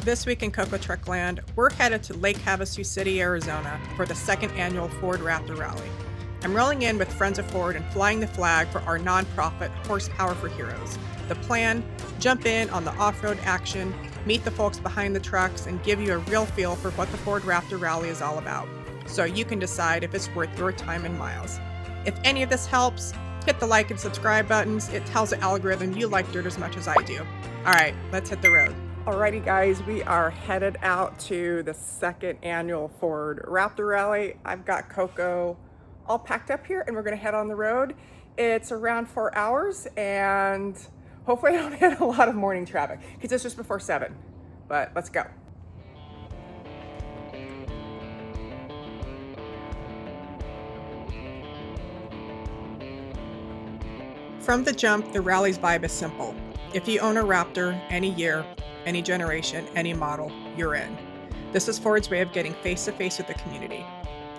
This week in CocoTrek land, we're headed to Lake Havasu City, Arizona for the second annual Ford Raptor Rally. I'm rolling in with friends of Ford and flying the flag for our nonprofit Horsepower for Heroes. The plan, jump in on the off-road action, meet the folks behind the trucks, and give you a real feel for what the Ford Raptor Rally is all about, so you can decide if it's worth your time and miles. If any of this helps, hit the like and subscribe buttons. It tells the algorithm you like dirt as much as I do. All right, let's hit the road. Alrighty guys, we are headed out to the second annual Ford Raptor Rally. I've got Coco all packed up here and we're gonna head on the road. It's around 4 hours and hopefully I don't hit a lot of morning traffic because it's just before 7, but let's go. From the jump, the rally's vibe is simple. If you own a Raptor, any year, any generation, any model, you're in. This is Ford's way of getting face-to-face with the community.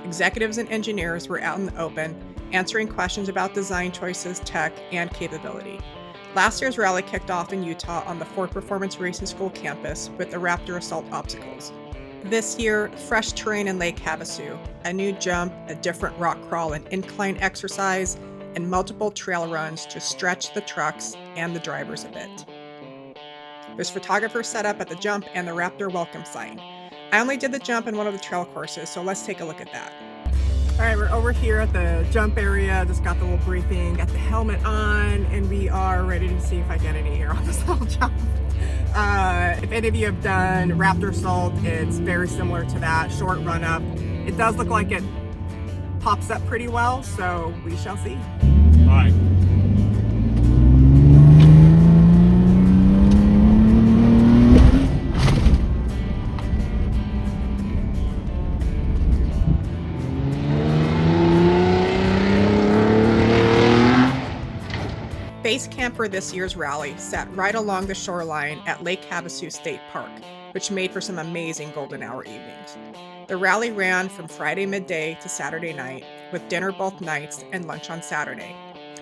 Executives and engineers were out in the open, answering questions about design choices, tech, and capability. Last year's rally kicked off in Utah on the Ford Performance Racing School campus with the Raptor Assault obstacles. This year, fresh terrain in Lake Havasu, a new jump, a different rock crawl and incline exercise, and multiple trail runs to stretch the trucks and the drivers a bit. There's photographers set up at the jump and the Raptor welcome sign. I only did the jump in one of the trail courses, so let's take a look at that. All right, we're over here at the jump area, just got the little briefing, got the helmet on, and we are ready to see if I get any air on this little jump. If any of you have done Raptor Assault, it's very similar to that, short run up. It does look like it pops up pretty well, so we shall see. All right. Base camp for this year's rally sat right along the shoreline at Lake Havasu State Park, which made for some amazing golden hour evenings. The rally ran from Friday midday to Saturday night, with dinner both nights and lunch on Saturday.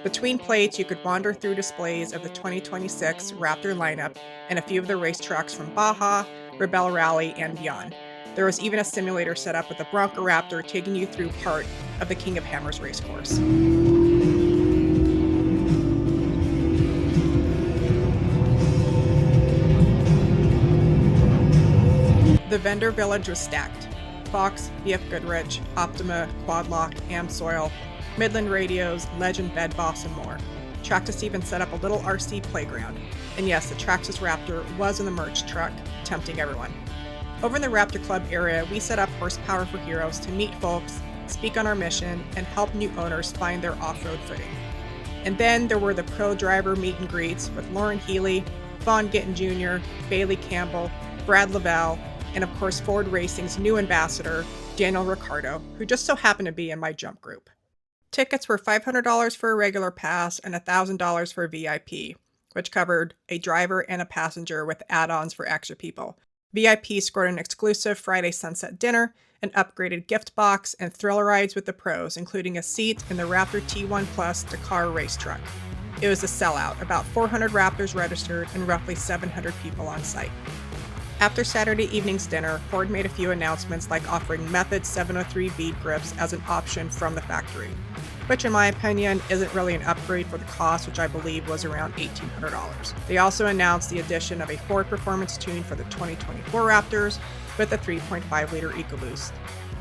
Between plates, you could wander through displays of the 2026 Raptor lineup and a few of the race trucks from Baja, Rebel Rally, and beyond. There was even a simulator set up with the Bronco Raptor taking you through part of the King of Hammers race course. The vendor village was stacked. Fox, BF Goodrich, Optima, Quadlock, Amsoil, Midland Radios, Legend Bed Boss, and more. Traxxas even set up a little RC playground. And yes, the Traxxas Raptor was in the merch truck, tempting everyone. Over in the Raptor Club area, we set up Horsepower for Heroes to meet folks, speak on our mission, and help new owners find their off-road footing. And then there were the pro driver meet and greets with Loren Healy, Vaughn Gittin Jr., Bailey Campbell, Brad Lovell, and of course Ford Racing's new ambassador, Daniel Ricciardo, who just so happened to be in my jump group. Tickets were $500 for a regular pass and $1,000 for a VIP, which covered a driver and a passenger with add-ons for extra people. VIP scored an exclusive Friday sunset dinner, an upgraded gift box, and thrill rides with the pros, including a seat in the Raptor T1 Plus Dakar race truck. It was a sellout, about 400 Raptors registered and roughly 700 people on site. After Saturday evening's dinner, Ford made a few announcements like offering Method 703 bead grips as an option from the factory, which in my opinion isn't really an upgrade for the cost, which I believe was around $1,800. They also announced the addition of a Ford Performance tune for the 2024 Raptors with a 3.5-liter EcoBoost.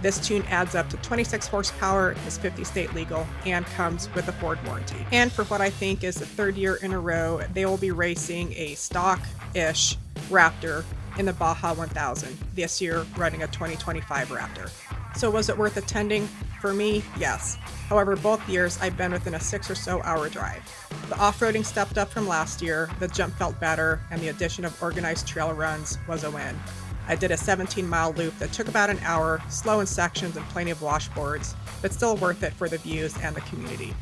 This tune adds up to 26 horsepower, is 50 state legal, and comes with a Ford warranty. And for what I think is the third year in a row, they will be racing a stock-ish Raptor in the Baja 1000, this year running a 2025 Raptor. So was it worth attending? For me, yes. However, both years I've been within a 6 or so hour drive. The off-roading stepped up from last year, the jump felt better, and the addition of organized trail runs was a win. I did a 17-mile loop that took about an hour, slow in sections and plenty of washboards, but still worth it for the views and the community.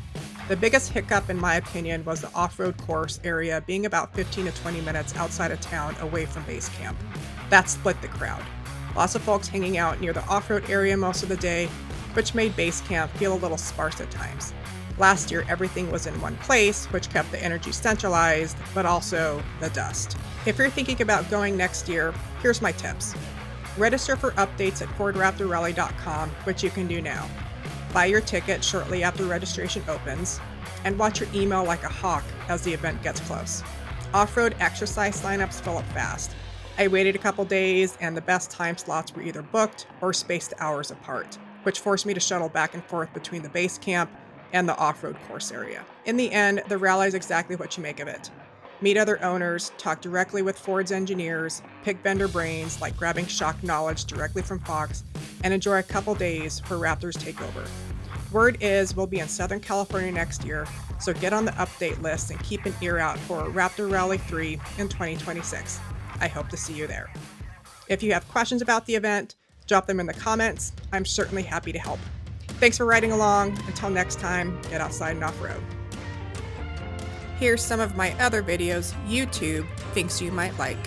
The biggest hiccup, in my opinion, was the off-road course area being about 15 to 20 minutes outside of town away from base camp. That split the crowd. Lots of folks hanging out near the off-road area most of the day, which made base camp feel a little sparse at times. Last year, everything was in one place, which kept the energy centralized, but also the dust. If you're thinking about going next year, here's my tips. Register for updates at fordraptorrally.com, which you can do now. Buy your ticket shortly after registration opens, and watch your email like a hawk as the event gets close. Off-road exercise signups fill up fast. I waited a couple days, and the best time slots were either booked or spaced hours apart, which forced me to shuttle back and forth between the base camp and the off-road course area. In the end, the rally is exactly what you make of it. Meet other owners, talk directly with Ford's engineers, pick vendor brains like grabbing shock knowledge directly from Fox, and enjoy a couple days for Raptors takeover. Word is we'll be in Southern California next year, so get on the update list and keep an ear out for Raptor Rally 3 in 2026. I hope to see you there. If you have questions about the event, drop them in the comments. I'm certainly happy to help. Thanks for riding along. Until next time, get outside and off-road. Here's some of my other videos YouTube thinks you might like.